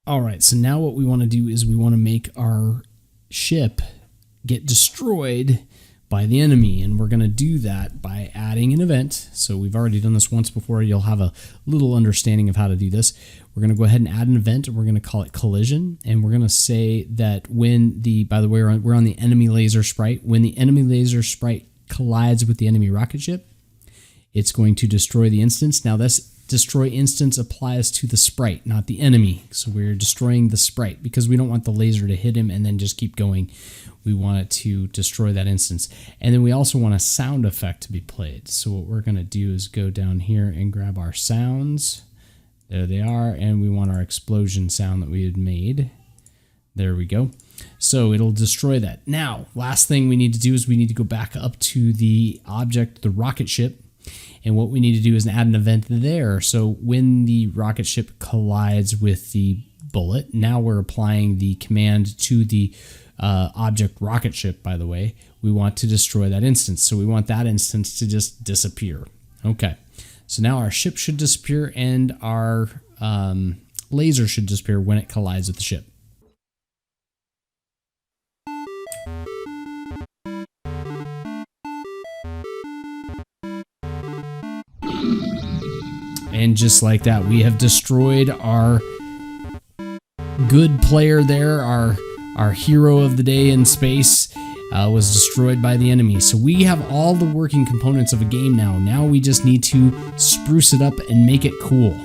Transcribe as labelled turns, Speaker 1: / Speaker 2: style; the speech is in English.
Speaker 1: All right, so now what we want to do is we want to make our ship get destroyed by the enemy, and we're going to do that by adding an event. So we've already done this once before. You'll have a little understanding of how to do this. We're going to go ahead and add an event, and we're going to call it collision, and we're going to say that when the, by the way, we're on the enemy laser sprite. When the enemy laser sprite collides with the enemy rocket ship, it's going to destroy the instance. Now this destroy instance applies to the sprite, not the enemy. So we're destroying the sprite because we don't want the laser to hit him and then just keep going. We want it to destroy that instance. And then we also want a sound effect to be played. So what we're going to do is go down here and grab our sounds. There they are. And we want our explosion sound that we had made. There we go. So it'll destroy that. Now, last thing we need to do is we need to go back up to the object, the rocket ship. And what we need to do is add an event there. So when the rocket ship collides with the bullet, now we're applying the command to the object rocket ship, by the way. We want to destroy that instance. So we want that instance to just disappear. Okay. So now our ship should disappear and our laser should disappear when it collides with the ship. And just like that, we have destroyed our good player there. Our hero of the day in space was destroyed by the enemy. So we have all the working components of a game now. Now we just need to spruce it up and make it cool.